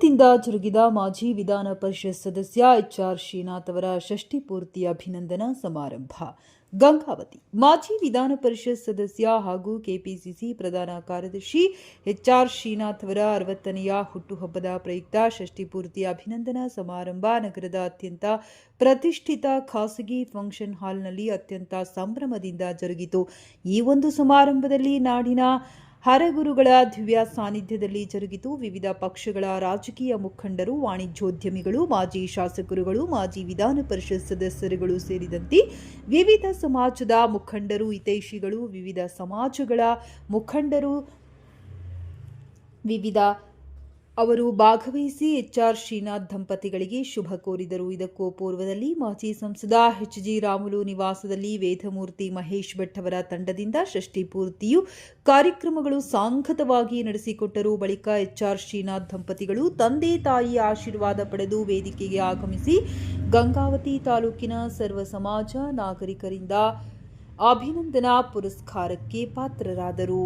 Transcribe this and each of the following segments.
ಸಂಭ್ರಮದಿಂದ ಜರುಗಿದ ಮಾಜಿ ವಿಧಾನ ಪರಿಷತ್ ಸದಸ್ಯ ಎಚ್.ಆರ್. ಶ್ರೀನಾಥ್ ಅವರ ಷಷ್ಠಿ ಪೂರ್ತಿ ಅಭಿನಂದನಾ ಸಮಾರಂಭ. ಗಂಗಾವತಿ. ಮಾಜಿ ವಿಧಾನ ಪರಿಷತ್ ಸದಸ್ಯ ಹಾಗೂ ಕೆಪಿಸಿಸಿ ಪ್ರಧಾನ ಕಾರ್ಯದರ್ಶಿ ಎಚ್.ಆರ್. ಶ್ರೀನಾಥ್ ಅವರ 60ನೆಯ ಹುಟ್ಟುಹಬ್ಬದ ಪ್ರಯುಕ್ತ ಷಷ್ಠಿ ಪೂರ್ತಿ ಅಭಿನಂದನಾ ಸಮಾರಂಭ ನಗರದ ಅತ್ಯಂತ ಪ್ರತಿಷ್ಠಿತ ಖಾಸಗಿ ಫಂಕ್ಷನ್ ಹಾಲ್ನಲ್ಲಿ ಅತ್ಯಂತ ಸಂಭ್ರಮದಿಂದ ಜರುಗಿತು. ಈ ಒಂದು ಸಮಾರಂಭದಲ್ಲಿ ನಾಡಿನ ಹರಗುರುಗಳ ದಿವ್ಯ ಸಾನ್ನಿಧ್ಯದಲ್ಲಿ ಜರುಗಿತು. ವಿವಿಧ ಪಕ್ಷಗಳ ರಾಜಕೀಯ ಮುಖಂಡರು, ವಾಣಿಜ್ಯೋದ್ಯಮಿಗಳು, ಮಾಜಿ ಶಾಸಕರುಗಳು, ಮಾಜಿ ವಿಧಾನ ಪರಿಷತ್ ಸದಸ್ಯರುಗಳು ಸೇರಿದಂತೆ ವಿವಿಧ ಸಮಾಜದ ಮುಖಂಡರು, ಹಿತೈಷಿಗಳು, ವಿವಿಧ ಸಮಾಜಗಳ ಮುಖಂಡರು ಅವರು ಭಾಗವಹಿಸಿ ಎಚ್.ಆರ್. ಶ್ರೀನಾಥ್ ದಂಪತಿಗಳಿಗೆ ಶುಭ ಕೋರಿದರು. ಇದಕ್ಕೂ ಪೂರ್ವದಲ್ಲಿ ಮಾಜಿ ಸಂಸದ ಎಚ್.ಜಿ. ರಾಮುಲು ನಿವಾಸದಲ್ಲಿ ವೇದಮೂರ್ತಿ ಮಹೇಶ್ ಭಟ್ ಅವರ ತಂಡದಿಂದ ಷಷ್ಠಿ ಪೂರ್ತಿಯು ಕಾರ್ಯಕ್ರಮಗಳು ಸಾಂಗತವಾಗಿ ನಡೆಸಿಕೊಟ್ಟರು. ಬಳಿಕ ಎಚ್.ಆರ್. ಶ್ರೀನಾಥ್ ದಂಪತಿಗಳು ತಂದೆ ತಾಯಿಯ ಆಶೀರ್ವಾದ ಪಡೆದು ವೇದಿಕೆಗೆ ಆಗಮಿಸಿ ಗಂಗಾವತಿ ತಾಲೂಕಿನ ಸರ್ವ ಸಮಾಜ ನಾಗರಿಕರಿಂದ ಅಭಿನಂದನಾ ಪುರಸ್ಕಾರಕ್ಕೆ ಪಾತ್ರರಾದರು.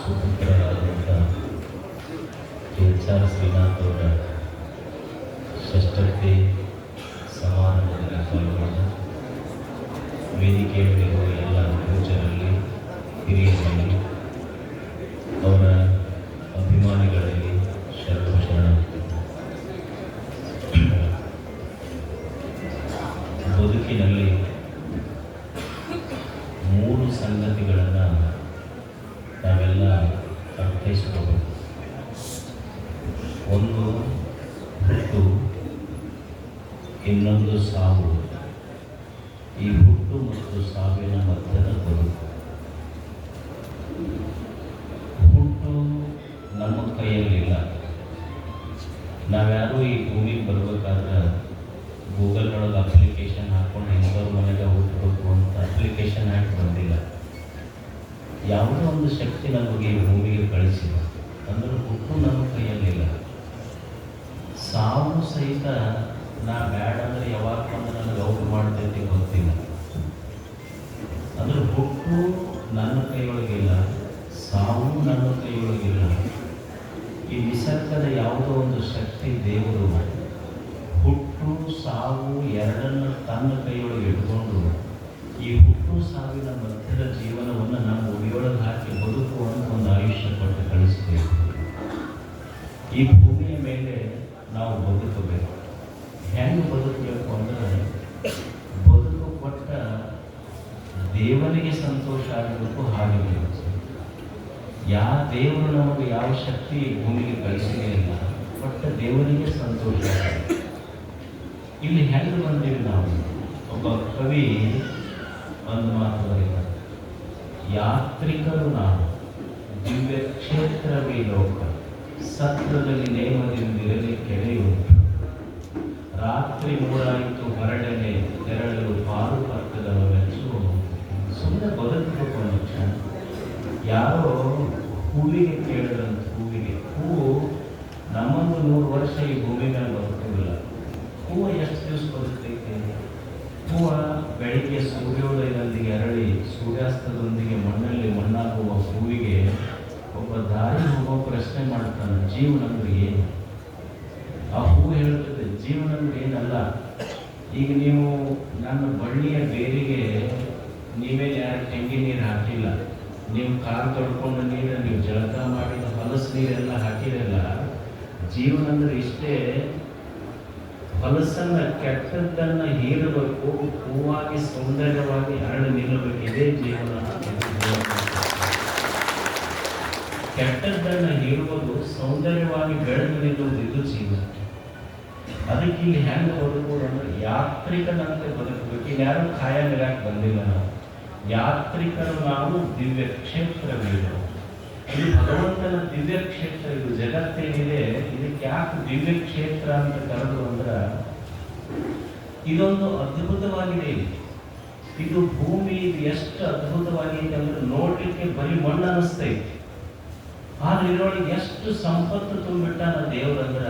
ಸುಪುತ್ರರಾದಂಥ HR ಶ್ರೀನಾಥ್ ಅವರ ಷಷ್ಠಿ ಸಮಾರಂಭದಲ್ಲಿ ಪಾಲ್ಗೊಂಡು ವೇದಿಕೆಯಲ್ಲಿರುವ ಎಲ್ಲ ಪೂಜರಲ್ಲಿ ಹಿರಿಯರಲ್ಲಿ ಅವರ ಅಭಿಮಾನಿಗಳಲ್ಲಿ ಶರಣ ಬದುಕಿನಲ್ಲಿ 3 ಸಂಗತಿಗಳನ್ನು ನಾವೆಲ್ಲ ಅರ್ಥೈಸಿಕೊಳ್ಳಬೇಕು. ಒಂದು ಹುಟ್ಟು, ಇನ್ನೊಂದು ಸಾವು. ಈ ಹುಟ್ಟು ಮತ್ತು ಸಾವಿನ ಮಧ್ಯದ ಬದುಕು. ಹುಟ್ಟು ನಮ್ಮ ಕೈಯಲ್ಲಿಲ್ಲ. ನಾವ್ಯಾರೂ ಈ ಭೂಮಿಗೆ ಬರಬೇಕಾದ್ರೆ ಗೂಗಲ್ನೊಳಗೆ ಅಪ್ಲಿಕೇಶನ್ ಹಾಕ್ಕೊಂಡು ಇಂಥವ್ರ ಮನೆಗೆ ಹುಟ್ಟಬೇಕು ಅಂತ ಅಪ್ಲಿಕೇಶನ್ ಹಾಕಿ ಬಂದಿಲ್ಲ. ಯಾವುದೋ ಒಂದು ಶಕ್ತಿ ನಮಗೆ ಈ ಭೂಮಿಗೆ ಕಳಿಸಿಲ್ಲ. ಅಂದ್ರೆ ಹುಟ್ಟು ನಮ್ಮ ಕೈಯಲ್ಲಿಲ್ಲ. ಸಾವು ಸಹಿತ ನಾ ಬ್ಯಾಡ ಅಂದರೆ ಯಾವಾಗ ಬಂದು ನನಗೆ ಔಟ್ ಮಾಡ್ತೈತಿ ಗೊತ್ತಿಲ್ಲ. ಅಂದ್ರೆ ಹುಟ್ಟು ನನ್ನ ಕೈಯೊಳಗಿಲ್ಲ, ಸಾವು ನನ್ನ ಕೈಯೊಳಗಿಲ್ಲ. ಈ ನಿಸರ್ಗದ ಯಾವುದೋ ಒಂದು ಶಕ್ತಿ ದೇವರು ಹುಟ್ಟು ಸಾವು ಎರಡನ್ನು ತನ್ನ ಕೈಯೊಳಗೆ ಇಟ್ಕೊಂಡು ಈ ಹುಟ್ಟು ಸಾವಿನ ಮಧ್ಯದ ಜೀವನವನ್ನು ನಾವು ಉಡಿಯೊಳಗೆ ಹಾಕಿ ಬದುಕುವಂಥ ಒಂದು ಆಯುಷ್ಯ ಕೊಟ್ಟು ಕಳಿಸ್ತೇವೆ. ಈ ಭೂಮಿಯ ಮೇಲೆ ನಾವು ಬದುಕಬೇಕು. ಹೆಂಗೆ ಬದುಕಬೇಕು ಅಂದರೆ ಬದುಕು ಕೊಟ್ಟ ದೇವರಿಗೆ ಸಂತೋಷ ಆಗಬೇಕು. ಹಾಗೆ ಯಾವ ದೇವರು ನಮಗೆ ಯಾವ ಶಕ್ತಿ ಭೂಮಿಗೆ ಕಳಿಸಿದೆ ಇಲ್ಲ, ಕೊಟ್ಟ ದೇವರಿಗೆ ಸಂತೋಷ ಆಗಬೇಕು. ಇಲ್ಲಿ ಹೆಂಗೆ ಬಂದೀವಿ ನಾವು? ಒಬ್ಬ ಕವಿ ಒಂದು ಮಾತು ಬರೀತಾರೆ, ಯಾತ್ರಿಕರು ನಾವು, ದಿವ್ಯ ಕ್ಷೇತ್ರವೇ ಲೋಕ, ಸತ್ರದಲ್ಲಿ ನೇಮದಿಂದಿರಲಿ ಕೆಳೆಯುಂಟು, ರಾತ್ರಿ ಮೂರಾಯಿತು ಹೊರಡನೆ ತೆರಳಲು ಪಾರು ಪಕ್ಕದವ ಮೆಚ್ಚು. ಸುಮ್ಮನೆ ಬದುಕಬೇಕು ಅನ್ನೋ ಕ್ಷಣ. ಯಾರೋ ಹೂವಿಗೆ ಕೇಳಿದಂಥ ಹೂವಿಗೆ, ಹೂವು ನಮ್ಮೊಂದು 100 ವರ್ಷ ಈ ಭೂಮಿ ಮೇಲೆ ಬದುಕೋದಿಲ್ಲ. ಹೂವು ಎಷ್ಟು ದಿವಸ ಬದುಕೈತೆ? ಹೂವು ಬೆಳಿಗ್ಗೆ ಸೂರ್ಯೋದಯದೊಂದಿಗೆ ಅರಳಿ ಸೂರ್ಯಾಸ್ತದೊಂದಿಗೆ ಮಣ್ಣಲ್ಲಿ ಮಣ್ಣಾಗುವ ಹೂವಿಗೆ ಒಬ್ಬ ದಾರಿ ಹೋಗೋ ಪ್ರಶ್ನೆ ಮಾಡ್ತಾನೆ, ಜೀವನ ಅಂದ್ರೆ ಏನು? ಆ ಹೂವು ಹೇಳುತ್ತದೆ, ಜೀವನ ಅಂದ್ರೆ ಏನಲ್ಲ. ಈಗ ನೀವು ನನ್ನ ಬಳ್ಳಿಯ ಬೇರಿಗೆ ನೀವೇ ಯಾರು ತೆಂಗಿನ ನೀರು ಹಾಕಿಲ್ಲ, ನೀವು ಕಾಲು ತೊಡ್ಕೊಂಡು ನೀರು ನೀವು ಜಳಕ ಮಾಡಿದ ಹೊಲಸು ನೀರೆಲ್ಲ ಹಾಕಿರಲ್ಲ. ಜೀವನ ಅಂದ್ರೆ ಇಷ್ಟೇ, ಹೊಲಸನ್ನ ಕೆಟ್ಟದ್ದನ್ನ ಹೀರಬೇಕು, ಹೂವಾಗಿ ಸೌಂದರ್ಯವಾಗಿ ಹರಳು ನಿಲ್ಲಬೇಕು. ಇದೇ ಜೀವನ. ಕೆಟ್ಟದ್ದನ್ನ ಹೀರುವುದು, ಸೌಂದರ್ಯವಾಗಿ ಬೆಳೆದು ನಿಲ್ಲುವುದು, ಇದು ಜೀವನ. ಅದಕ್ಕೆ ಇಲ್ಲಿ ಹೆಂಗೆ ಬದುಕುವುದು ಅಂದ್ರೆ ಯಾತ್ರಿಕನಂತೆ ಬದುಕಬೇಕು. ಯಾರು ಖಾಯ ನಿರಾಕ್ ಬಂದಿಲ್ಲ. ನಾವು ಯಾತ್ರಿಕರು, ನಾವು ದಿವ್ಯ ಕ್ಷೇತ್ರವಿಲ್ಲ. ಇದು ಭಗವಂತನ ದಿವ್ಯ ಕ್ಷೇತ್ರ. ಇದು ಜಗತ್ತೇನಿದೆ ಇದಕ್ಕೆ ಯಾಕೆ ದಿವ್ಯ ಕ್ಷೇತ್ರ ಅಂತ ಕರೆದು ಅಂದ್ರೆ ಇದೊಂದು ಅದ್ಭುತವಾಗಿದೆ. ಇದು ಭೂಮಿ ಇದು ಎಷ್ಟು ಅದ್ಭುತವಾಗಿದೆ ಅಂದ್ರೆ ನೋಡ್ಲಿಕ್ಕೆ ಬರೀ ಮಣ್ಣು ಅನಿಸ್ತೈತಿ. ಆದ್ರೆ ಇದರೊಳಗೆ ಎಷ್ಟು ಸಂಪತ್ತು ತುಂಬಿಟ್ಟಾನ ದೇವ್ರಂದ್ರ.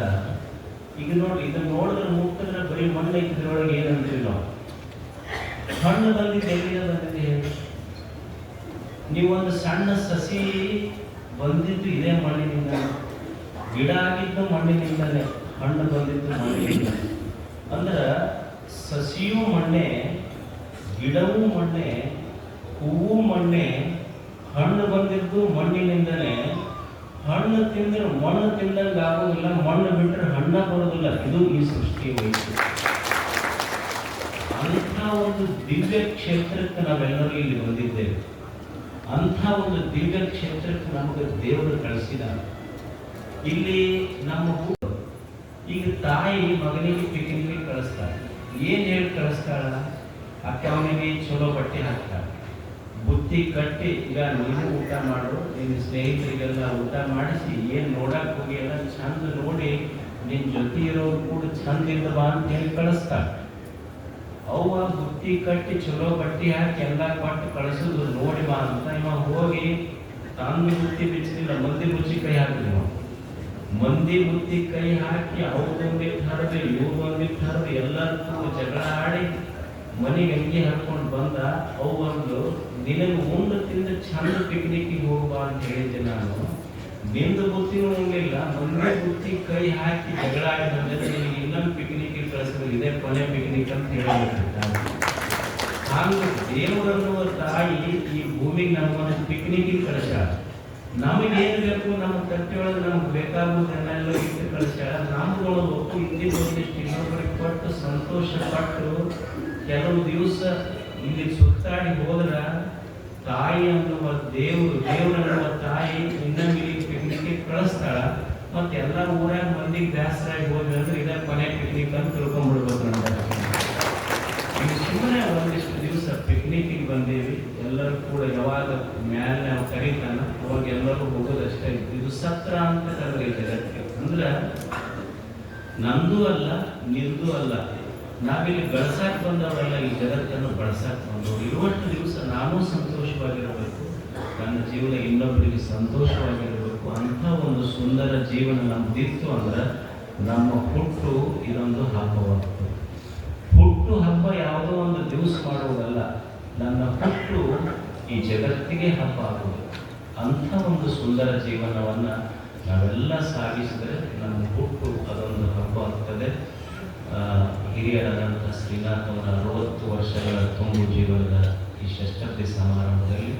ಈಗ ನೋಡಿ, ಇದನ್ನ ನೋಡಿದ್ರೆ ಮುಟ್ಟಿದ್ರೆ ಬರೀ ಮಣ್ಣು ಐತಿ, ಇದ್ರೊಳಗೆ ಏನಂತೀವಿ ನಾವು? ಹಣ್ಣು ಬಂದಿದ್ದು ಎಲ್ಲಿಂದ ಬಂದಿದೆ ಹೇಳಿ? ನೀವೊಂದು ಸಣ್ಣ ಸಸಿ ಬಂದಿದ್ದು ಇದೇ ಮಣ್ಣಿನಿಂದ, ಗಿಡ ಆಗಿದ್ದು ಮಣ್ಣಿನಿಂದಲೇ, ಹಣ್ಣು ಬಂದಿದ್ದು ಮಣ್ಣಿನಿಂದ. ಅಂದ್ರೆ ಸಸಿಯೂ ಮಣ್ಣೆ, ಗಿಡವೂ ಮಣ್ಣೆ, ಹೂವು ಮಣ್ಣೆ, ಹಣ್ಣು ಬಂದಿದ್ದು ಮಣ್ಣಿನಿಂದಲೇ. ಹಣ್ಣು ತಿಂದ್ರೆ ಮಣ್ಣು ತಿಂದಂಗೆ ಆಗೋದಿಲ್ಲ, ಮಣ್ಣು ಬಿಟ್ಟರೆ ಹಣ್ಣ ಬರೋದಿಲ್ಲ. ಇದು ಈ ಸೃಷ್ಟಿ ವೈಶಿಷ್ಟ್ಯ. ಅಂಥ ಒಂದು ದಿವ್ಯ ಕ್ಷೇತ್ರಕ್ಕೆ ನಾವೆಲ್ಲರೂ ಇಲ್ಲಿ ಬಂದಿದ್ದೇವೆ. ಅಂಥ ಒಂದು ದಿವ್ಯ ಕ್ಷೇತ್ರಕ್ಕೆ ನಮಗೆ ದೇವರು ಕಳಿಸಿದ. ಇಲ್ಲಿ ನಮ್ಮ ಈಗ ತಾಯಿ ಮಗನಿಗೆ ಪಿಕ್ನಿಕ್ಗೆ ಕಳಿಸ್ತಾಳೆ. ಏನ್ ಹೇಳಿ ಕಳಿಸ್ತಾಳ? ಅಕ್ಕ ಅವನಿಗೆ ಚಲೋ ಬಟ್ಟೆ ಹಾಕ್ತಾಳೆ, ಬುತ್ತಿ ಕಟ್ಟಿ, ಈಗ ನೀನು ಊಟ ಮಾಡು, ನಿನ್ನ ಸ್ನೇಹಿತರಿಗೆಲ್ಲ ಊಟ ಮಾಡಿಸಿ, ಏನ್ ನೋಡಕ್ ಹೋಗಿ ಎಲ್ಲ ಚಂದ ನೋಡಿ ನಿನ್ ಜೊತೆ ಇರೋರು ಕೂಡ ಚಂದಿಂದ ಬಾ ಅಂತ ಹೇಳಿ ಕಳಿಸ್ತಾಳೆ. ಅವ್ವ ಬುತ್ತಿ ಕಟ್ಟಿ ಚಲೋ ಬಟ್ಟೆ ಹಾಕಿ ಎಲ್ಲ ಕೊಟ್ಟು ಕಳಿಸೋದು ನೋಡಿ ಬಾ ಅಂತ. ಇವ ಹೋಗಿ ತಾನು ಬುತ್ತಿ ಬಿಚ್ಚಿಲ್ಲ, ಮಂದಿ ಮುಚ್ಚಿ ಕೈ ಹಾಕಿದ್ವಿ. ಮಂದಿ ಬುತ್ತಿ ಕೈ ಹಾಕಿ ಅವ್ರದೊಂದಿಟ್ಟು ಹರಿದು ಇವ್ರದೊಂದಿಟ್ಟು ಹರಿದು ಎಲ್ಲರಿಗೂ ಜಗಳ ಆಡಿ ಮನೆಗೆ ಅಂಗಿ ಹಾಕೊಂಡು ಬಂದ. ಅವು ಒಂದು ನಿನಗೆ ಉಂಡು ತಿಂದು ಚಂದ ಪಿಕ್ನಿಕ್ಕಿಗೆ ಹೋಗ್ಬಾ ಅಂತ ಹೇಳಿದ್ದೆ ನಾನು. ನಿಂದು ಬುತ್ತಿನೂ ಉಣ್ಲಿಲ್ಲ, ಮಂದಿ ಬುತ್ತಿ ಕೈ ಹಾಕಿ ಜಗಳ ಆಡಿ ಬಂದಿದ್ರೆ ನಿನಗೆ ಇನ್ನೊಂದು ಪಿಕ್ನಿಕ್ಗೆ ಕಳಿಸಿದ್ರೆ ಇದೇ ಕೊನೆ ಪಿಕ್ನಿಕ್ ಅಂತ ಹೇಳಿಬಿಟ್ಟಿರ್ತಾರೆ. ಹಾಗೆ ದೇವರನ್ನುವ ತಾಯಿ ಈ ಭೂಮಿಗೆ ನಮ್ಮನ್ನು ಪಿಕ್ನಿಕ್ಗೆ ಕಳಿಸ್ಯಾಳ. ನಮಗೇನು ಬೇಕು ನಮ್ಮ ತಟ್ಟೆಯೊಳಗೆ ನಮ್ಗೆ ಬೇಕಾಗುವುದನ್ನೆಲ್ಲ ಇಟ್ಟು ಕಳಿಸ್ಯಾಳ. ನಮ್ಗಳು ಹಿಂದಿನ ಒಂದಿಷ್ಟು ಇನ್ನೊಬ್ಬರಿಗೆ ಕೊಟ್ಟು ಸಂತೋಷ ಪಟ್ಟು ಕೆಲವು ದಿವಸ ಇಲ್ಲಿ ಸುತ್ತಾಡಿ ಹೋದ್ರ ತಾಯಿ ಅನ್ನುವ ದೇವರನ್ನುವ ತಾಯಿ ಇನ್ನೊಂದು ಪಿಕ್ನಿಕ್ಗೆ ಕಳಿಸ್ತಾಳ. ಮತ್ತೆ ಎಲ್ಲ ಊರಾಗ ಮಂದಿಗೆ ಬೇಸರಾಗಿ ಹೋದ್ರೆ ಅಂದ್ರೆ ಇದೇ ಕೊನೆ ಪಿಕ್ನಿಕ್ ಅಂತ ತಿಳ್ಕೊಂಡ್ಬಿಡ್ಬೇಕು. ಸುಮ್ಮನೆ ಒಂದಿಷ್ಟು ದಿವಸ ಪಿಕ್ನಿಕ್ಗೆ ಬಂದೇವಿ. ಎಲ್ಲರೂ ಕೂಡ ಯಾವಾಗ ಮ್ಯಾಲೆ ನಾವು ಕರೀತಾನ ಅವಾಗ ಎಲ್ಲರೂ ಹೋಗೋದಷ್ಟೇ. ಇದು ಸತ್ರ ಅಂತ ಕರೆದ್ರೆ ಜಗತ್ತಿಗೆ ಅಂದ್ರೆ ನಂದು ಅಲ್ಲ ನಿಂದು ಅಲ್ಲ, ನಾವಿಲ್ಲಿ ಗಳಿಸಾಕ್ ಬಂದವರಲ್ಲ, ಈ ಜಗತ್ತನ್ನು ಬಳಸಾಕ್ ಬಂದವರು. ಇರುವಷ್ಟು ದಿವಸ ನಾನು ಸಂತೋಷವಾಗಿರಬೇಕು, ನನ್ನ ಜೀವನ ಇನ್ನೊಬ್ಬರಿಗೆ ಸಂತೋಷವಾಗಿರಬೇಕು. ಅಂಥ ಒಂದು ಸುಂದರ ಜೀವನ ನಮ್ದಿತ್ತು ಅಂದ್ರೆ ನಮ್ಮ ಹುಟ್ಟು ಇದೊಂದು ಹಬ್ಬವಾಗ್ತದೆ. ಹುಟ್ಟು ಹಬ್ಬ ಯಾವುದೋ ಒಂದು ದಿವಸ ಮಾಡುವುದಲ್ಲ, ನನ್ನ ಹುಟ್ಟು ಈ ಜಗತ್ತಿಗೆ ಹಬ್ಬ ಆಗುವುದು. ಅಂಥ ಒಂದು ಸುಂದರ ಜೀವನವನ್ನು ನಾವೆಲ್ಲ ಸಾಗಿಸಿದರೆ ನಮ್ಮ ಹುಟ್ಟು ಅದೊಂದು ಹಬ್ಬ ಆಗ್ತದೆ. ಹಿರಿಯರಾದಂಥ ಶ್ರೀನಾಥ್ ಅವರ 60 ವರ್ಷಗಳ ತುಂಬು ಜೀವನದ ಈ ಷಷ್ಠಬ್ದಿ ಸಮಾರಂಭದಲ್ಲಿ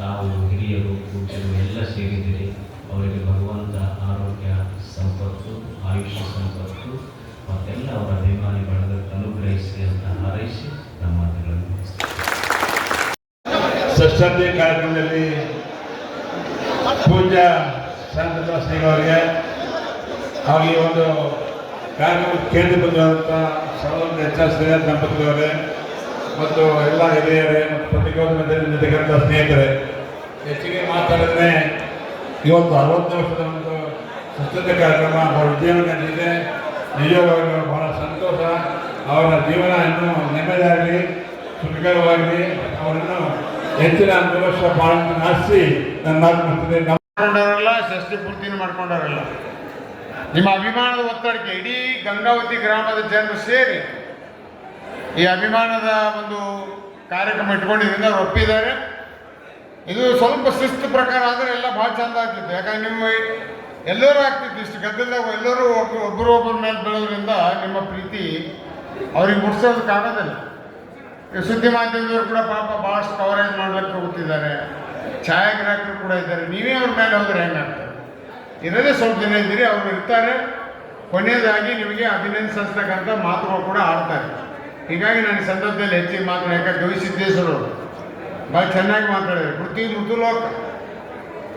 ತಾವು ಹಿರಿಯರು ಪೂಜ್ಯರು ಎಲ್ಲ ಸೇರಿದಿರಿ. ಅವರಿಗೆ ಭಗವಂತ ಆರೋಗ್ಯ ಸಂಪತ್ತು, ಆಯುಷ್ಯ ಸಂಪತ್ತು ಮತ್ತೆಲ್ಲ ಅವರ ಅಭಿಮಾನಿ ಬಳಗಕ್ಕೆ ಅನುಗ್ರಹಿಸಿ ಅಂತ ಹಾರೈಸಿ ನಮ್ಮ ಮಾತುಗಳನ್ನು ಷಷ್ಠಬ್ದಿ ಕಾರ್ಯಕ್ರಮದಲ್ಲಿ ಪೂಜ್ಯ ಸಂತದಾಸನಿಗಳವರಿಗೆ ಹಾಗೂ ಈ ಒಂದು ಕಾರ್ಯಕ್ರಮ ಕೇಂದ್ರ ಬಂದಿರುವಂಥ ಸಹೋದರ ಶ್ರೀನಾಥ್ ದಂಪತಿಗಳವರೇ ಮತ್ತು ಎಲ್ಲ ಹಿರಿಯರೇ ಮತ್ತು ಪತ್ರಿಕೋದ್ಯಮದ ಸ್ನೇಹಿತರೆ, ಹೆಚ್ಚಿಗೆ ಮಾತಾಡಿದ್ರೆ ಇವತ್ತು 60 ವರ್ಷದ ಒಂದು ಷಷ್ಠಬ್ದಿ ಕಾರ್ಯಕ್ರಮ ಅವರ ವಿಜಯವಾಗಿದೆ. ನಿಜವಾಗಲೂ ಬಹಳ ಸಂತೋಷ. ಅವರ ಜೀವನ ಇನ್ನೂ ನೆಮ್ಮದಿಯಾಗಲಿ, ಸುಖಕರವಾಗಲಿ, ಅವರನ್ನು ಹೆಚ್ಚಿನ 100 ವರ್ಷ ಬಾಳನ್ನು ಆರಿಸಿ ನನ್ನ ಮಾತು ಮಾಡ್ತಿದ್ದೆ. ಮಾಡ್ಕೊಂಡವರಲ್ಲ, ಷಷ್ಠಿ ಪೂರ್ತಿನ ಮಾಡ್ಕೊಂಡವರಲ್ಲ. ನಿಮ್ಮ ಅಭಿಮಾನದ ಒತ್ತಡಕ್ಕೆ ಇಡೀ ಗಂಗಾವತಿ ಗ್ರಾಮದ ಜನರು ಸೇರಿ ಈ ಅಭಿಮಾನದ ಒಂದು ಕಾರ್ಯಕ್ರಮ ಇಟ್ಕೊಂಡಿದ್ದರಿಂದ ಅವ್ರು ಒಪ್ಪಿದ್ದಾರೆ. ಇದು ಸ್ವಲ್ಪ ಶಿಸ್ತು ಪ್ರಕಾರ ಆದರೆ ಎಲ್ಲ ಭಾಳ ಚಂದ ಆಗ್ತಿತ್ತು. ಯಾಕಂದ್ರೆ ನಿಮ್ಮ ಎಲ್ಲರೂ ಆಗ್ತಿತ್ತು. ಇಷ್ಟು ಗದ್ದಲದಾಗ ಎಲ್ಲರೂ ಒಬ್ಬರ ಮೇಲೆ ಬೀಳೋದ್ರಿಂದ ನಿಮ್ಮ ಪ್ರೀತಿ ಅವ್ರಿಗೆ ಮುಟ್ಸೋದಕ್ಕಾಗೋದಿಲ್ಲ. ಸುದ್ದಿ ಮಾಧ್ಯಮದವರು ಕೂಡ ಪಾಪ ಭಾಳಷ್ಟು ಕವರೇಜ್ ಮಾಡ್ಲಿಕ್ಕೆ ಹೋಗ್ತಿದ್ದಾರೆ, ಛಾಯಾಗ್ರಾಹಕರು ಕೂಡ ಇದ್ದಾರೆ. ನೀವೇ ಅವ್ರ ಮೇಲೆ ಹೋದ್ರೆ ಹೆಂಗಾಗ್ತದೆ? ಇರೋದೇ ಸ್ವಲ್ಪ ಜನ ಇದ್ದೀರಿ, ಅವರು ಇರ್ತಾರೆ. ಕೊನೆಯದಾಗಿ ನಿಮಗೆ ಅಭಿನಂದಿಸತಕ್ಕಂಥ ಮಾತುಗಳು ಕೂಡ ಆಡ್ತಾರೆ. ಹೀಗಾಗಿ ನಾನು ಸಂದರ್ಭದಲ್ಲಿ ಹೆಚ್ಚಿಗೆ ಮಾತಾಡಿ, ಯಾಕಂದ್ರೆ ಗವಿಸಿದ್ದೇಶ್ವರವರು ಭಾಳ ಚೆನ್ನಾಗಿ ಮಾತಾಡಿದ್ದಾರೆ. ಪೃಥ್ವಿ ಮೃತುಲೋಕ,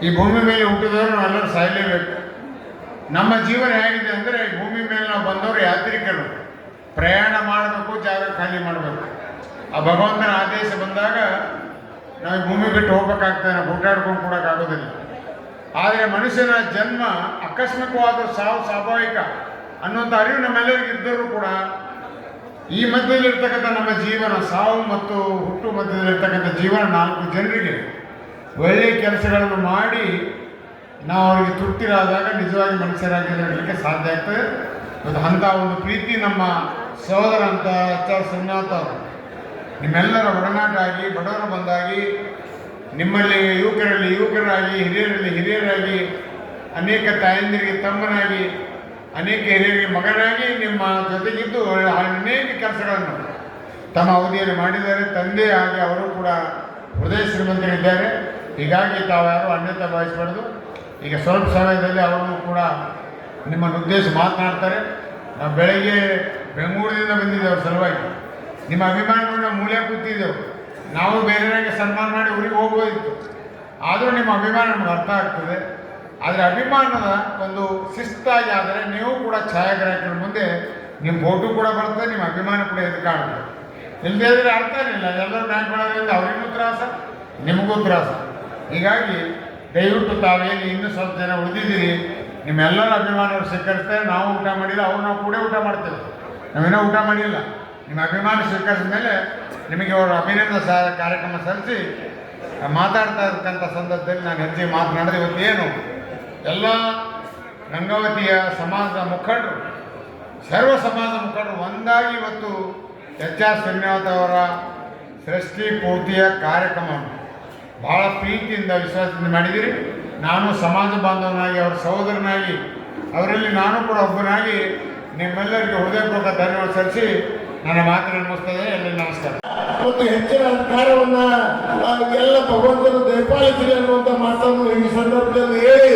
ಈ ಭೂಮಿ ಮೇಲೆ ಹುಟ್ಟಿದವರು ನಾವೆಲ್ಲರೂ ಸಾಯಲೇಬೇಕು. ನಮ್ಮ ಜೀವನ ಹೇಗಿದೆ ಅಂದರೆ, ಈ ಭೂಮಿ ಮೇಲೆ ನಾವು ಬಂದವರು ಯಾತ್ರಿಕರು, ಪ್ರಯಾಣ ಮಾಡಬೇಕು, ಜಾಗ ಖಾಲಿ ಮಾಡಬೇಕು. ಆ ಭಗವಂತನ ಆದೇಶ ಬಂದಾಗ ನಾವು ಭೂಮಿ ಬಿಟ್ಟು ಹೋಗ್ಬೇಕಾಗ್ತದೆ, ನಾವು ಹುಟ್ಟಾಡ್ಕೊಂಡು ಕೊಡೋಕ್ಕಾಗೋದಿಲ್ಲ. ಆದರೆ ಮನುಷ್ಯನ ಜನ್ಮ ಆಕಸ್ಮಿಕವಾದ ಸಾವು ಸ್ವಾಭಾವಿಕ ಅನ್ನುವಂಥ ಅರಿವು ನಮ್ಮೆಲ್ಲರಿಗೂ ಇದ್ದರೂ ಕೂಡ ಈ ಮಧ್ಯದಲ್ಲಿರ್ತಕ್ಕಂಥ ನಮ್ಮ ಜೀವನ, ಸಾವು ಮತ್ತು ಹುಟ್ಟು ಮಧ್ಯದಲ್ಲಿರ್ತಕ್ಕಂಥ ಜೀವನ 4 ಜನರಿಗೆ ಒಳ್ಳೆಯ ಕೆಲಸಗಳನ್ನು ಮಾಡಿ ನಾವು ಅವರಿಗೆ ತೃಪ್ತಿರಾದಾಗ ನಿಜವಾಗಿ ಮನುಷ್ಯರಾಗಿರಲಿಕ್ಕೆ ಸಾಧ್ಯ ಆಗ್ತದೆ. ಮತ್ತು ಅಂಥ ಒಂದು ಪ್ರೀತಿ ನಮ್ಮ ಸಹೋದರ ಅಂತ ಶ್ರೀನಾಥ್ ಅವರು ನಿಮ್ಮೆಲ್ಲರ ಒಡನಾಟ ಆಗಿ, ಬಡವರು ಬಂದಾಗಿ, ನಿಮ್ಮಲ್ಲಿ ಯುವಕರಲ್ಲಿ ಯುವಕರಾಗಿ, ಹಿರಿಯರಲ್ಲಿ ಹಿರಿಯರಾಗಿ, ಅನೇಕ ತಾಯಂದಿರಿಗೆ ತಮ್ಮನಾಗಿ, ಅನೇಕ ಹಿರಿಯರಿಗೆ ಮಗನಾಗಿ ನಿಮ್ಮ ಜೊತೆಗಿದ್ದು ಅನೇಕ ಕೆಲಸಗಳನ್ನು ತಮ್ಮ ಅವಧಿಯಲ್ಲಿ ಮಾಡಿದ್ದಾರೆ. ತಂದೆ ಆಗಿ ಅವರು ಕೂಡ ಹೃದಯ ಶ್ರೀಮಂತರಿದ್ದಾರೆ. ಹೀಗಾಗಿ ತಾವ್ಯಾರು ಅನ್ಯತಾ ಭಾವಿಸಬಾರ್ದು. ಈಗ ಸ್ವಲ್ಪ ಸಮಯದಲ್ಲಿ ಅವರು ಕೂಡ ನಿಮ್ಮನ್ನು ಉದ್ದೇಶ ಮಾತನಾಡ್ತಾರೆ. ನಾವು ಬೆಳಗ್ಗೆ ಬೆಂಗಳೂರಿನಿಂದ ಬಂದಿದ್ದೇವೆ ಅವ್ರ ಸಲುವಾಗಿ. ನಿಮ್ಮ ಅಭಿಮಾನಿಗಳನ್ನ ಮೂಲೆ ಕೂತಿದ್ದೆವು. ನಾವು ಬೇರೆಯವರಿಗೆ ಸನ್ಮಾನ ಮಾಡಿ ಊರಿಗೆ ಹೋಗ್ಬೋದಿತ್ತು. ಆದರೂ ನಿಮ್ಮ ಅಭಿಮಾನ ನಮ್ಗೆ ಅರ್ಥ ಆಗ್ತದೆ. ಆದರೆ ಅಭಿಮಾನದ ಒಂದು ಶಿಸ್ತಾಗಿ ಆದರೆ ನೀವು ಕೂಡ ಛಾಯಾಗ್ರಾಹಕರ ಮುಂದೆ ನಿಮ್ಮ ಫೋಟೋ ಕೂಡ ಬರ್ತದೆ, ನಿಮ್ಮ ಅಭಿಮಾನ ಕೂಡ ಎದ್ದು ಕಾಣುತ್ತೆ. ಇಲ್ಲದೇ ಇದ್ರೆ ಅರ್ಥ ಇಲ್ಲ. ಎಲ್ಲರೂ ಬ್ಯಾಂಕ್ ಮಾಡೋದ್ರಿಂದ ಅವರಿಗೂ ತ್ರಾಸ, ನಿಮಗೂ ತ್ರಾಸ. ಹೀಗಾಗಿ ದಯವಿಟ್ಟು ತಾವೇನು ಇನ್ನೂ ಸ್ವಲ್ಪ ಜನ ಉಳಿದಿದ್ದೀರಿ, ನಿಮ್ಮೆಲ್ಲರ ಅಭಿಮಾನವರು ಸ್ವೀಕರಿಸ್ತಾರೆ. ನಾವು ಊಟ ಮಾಡಿಲ್ಲ, ಅವ್ರು ನಾವು ಕೂಡ ಊಟ ಮಾಡ್ತೇವೆ. ನಾವೇನೋ ಊಟ ಮಾಡಿಲ್ಲ. ನಿಮ್ಮ ಅಭಿಮಾನ ಸ್ವೀಕರಿಸಿದ ಮೇಲೆ ನಿಮಗೆ ಅವರು ಅಭಿನಂದನೆ ಕಾರ್ಯಕ್ರಮ ಸಲ್ಲಿಸಿ ಮಾತಾಡ್ತಾ ಇರ್ತಕ್ಕಂಥ ಸಂದರ್ಭದಲ್ಲಿ ನಾನು ಹೆಚ್ಚಿಗೆ ಮಾತನಾಡಿದೆ. ಇವತ್ತೇನು ಎಲ್ಲ ಗಂಗಾವತಿಯ ಸಮಾಜದ ಮುಖಂಡರು, ಸರ್ವ ಸಮಾಜದ ಮುಖಂಡರು ಒಂದಾಗಿ ಇವತ್ತು ಎಚ್ ಆರ್ ಶ್ರೀನಿವಾಸ್ ಅವರ ಸೃಷ್ಟಿ ಪೂರ್ತಿಯ ಕಾರ್ಯಕ್ರಮ ಭಾಳ ಪ್ರೀತಿಯಿಂದ ವಿಶ್ವಾಸದಿಂದ ಮಾಡಿದ್ದೀರಿ. ನಾನು ಸಮಾಜ ಬಾಂಧವನಾಗಿ ಅವರ ಸಹೋದರನಾಗಿ ಅವರಲ್ಲಿ ನಾನು ಕೂಡ ಒಬ್ಬನಾಗಿ ನಿಮ್ಮೆಲ್ಲರಿಗೂ ಹೃದಯಪೂರ್ವಕ ಧನ್ಯವಾದ ಸಲ್ಲಿಸಿ ನನ್ನ ಮಾತನ್ನು ಮುಗಿಸ್ತದೆ. ಎಲ್ಲರಿಗೂ ನಮಸ್ಕಾರ. ಮತ್ತು ಹೆಚ್ಚಿನ ಅಧಿಕಾರವನ್ನ ಎಲ್ಲ ಭಗವಂತನು ದಯಪಾಲಿಸಲಿ ಅನ್ನುವಂಥ ಮಾತನ್ನು ಈ ಸಂದರ್ಭದಲ್ಲಿ ಹೇಳಿ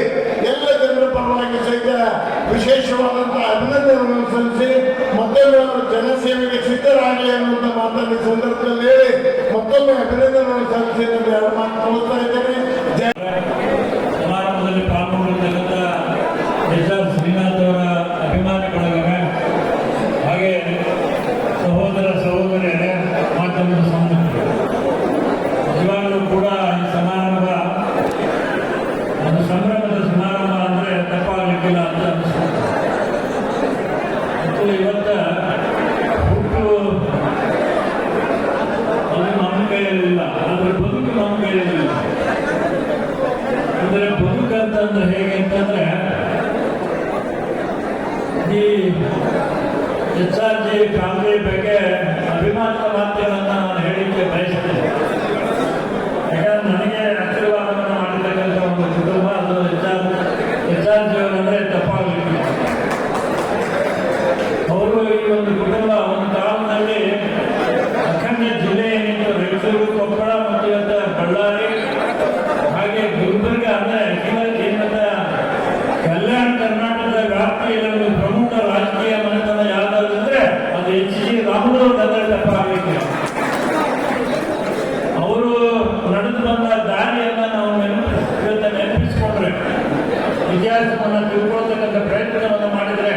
ಎಲ್ಲ ಜನರ ಪರವಾಗಿ ಸಹಿತ ವಿಶೇಷವಾದಂತಹ ಅಭಿನಂದನೆಗಳನ್ನು ಸಲ್ಲಿಸಿ ಮತ್ತೊಮ್ಮೆ ಅವರು ಜನಸೇವೆಗೆ ಸಿದ್ಧರಾಗಲಿ ಅನ್ನುವಂಥ ಮಾತನ್ನು ಈ ಸಂದರ್ಭದಲ್ಲಿ ಹೇಳಿ ಮತ್ತೊಮ್ಮೆ ಅಭಿನಂದನೆಗಳನ್ನು ಸಲ್ಲಿಸಿ ನಾನು ಎರಡು ಮಾತು ತೋರಿಸ್ತಾ ಇದ್ದೇನೆ. ಸಮಾರಂಭದಲ್ಲಿ ಪಾಲ್ಗೊಂಡಿರ್ತಕ್ಕಂಥ ಎಚ್ ಆರ್ ಶ್ರೀನಾಥ್ ಅವರ ಅಭಿಮಾನಿ ಬಳಗ ಹಾಗೆ ಸಹೋದರ ಸಹೋದರಿಯರೇ ಮಾಧ್ಯಮದ ಸಂಬಂಧಿಕರು ಇವಾಗಲೂ ಕೂಡ ಈ ಸಮಾರಂಭ ಒಂದು ಸಂಭ್ರಮದ ಸಮಾರಂಭ ಅಂದರೆ ತಪ್ಪಾಗಲಿಕ್ಕಿಲ್ಲ ಅಂತ ಅನಿಸ್ತದೆ. ಮತ್ತು ಇವತ್ತ ಹುಟ್ಟು ಅದು ನಮ್ಮ ಕೈಯಲ್ಲಿಲ್ಲ, ಆದರೆ ಬದುಕು ನಮ್ಮ ಕೈಯಲ್ಲಿಲ್ಲ. ಅಂದರೆ ಬದುಕಂತಂದ್ರೆ ಹೇಗೆ ಅಂತಂದ್ರೆ ಈ ಎಚ್ ಆರ್ ಜಿ ಫ್ಯಾಮಿಲಿ ಬಗ್ಗೆ ಅಭಿಮಾನದ ಮಾತುಗಳನ್ನು ನಾನು ಹೇಳಲಿಕ್ಕೆ ಬಯಸ್ತೇನೆ. ಯಾಕಂದ್ರೆ ನನಗೆ ಆಶೀರ್ವಾದವನ್ನು ಮಾಡಿರ್ತಕ್ಕಂಥ ಒಂದು ಕುಟುಂಬ ಅದು ಎಚ್ ಆರ್ ಜಿ ಅವರಂದ್ರೆ ತಪ್ಪಾಗಲಿಕ್ಕೆ. ಅವರು ಈ ಒಂದು ಕುಟುಂಬ ಒಂದು ಕಾಲದಲ್ಲಿ ಅಖಂಡ ಜಿಲ್ಲೆ ಏನಿತ್ತು ರಾಯಚೂರು, ಕೊಪ್ಪಳ ಮತ್ತು ಇವತ್ತು ಬಳ್ಳಾರಿ ಹಾಗೆ ಗುಲ್ಬರ್ಗ ಅಂದ್ರೆ ಕಲ್ಯಾಣ ಕರ್ನಾಟಕದ ವ್ಯಾಪ್ತಿಯಲ್ಲಿ ಒಂದು ಪ್ರಮುಖ ರಾಜಕೀಯ ಮನೆತನ ಯಾವ್ದಾದ್ರು ಅಂದ್ರೆ ಅದು ಎಚ್ ಜಿ ರಾಮನವ್ರ ತಪ್ಪಾಗಲಿಕ್ಕೆ. ಅವರು ನಡೆದು ಬಂದ ದಾರಿಯನ್ನ ನಾವು ನೆನಪಿಸಿಕೊಂಡ್ರೆ, ಇತಿಹಾಸವನ್ನು ತಿಳ್ಕೊಳ್ತಕ್ಕಂಥ ಪ್ರಯತ್ನವನ್ನು ಮಾಡಿದ್ರೆ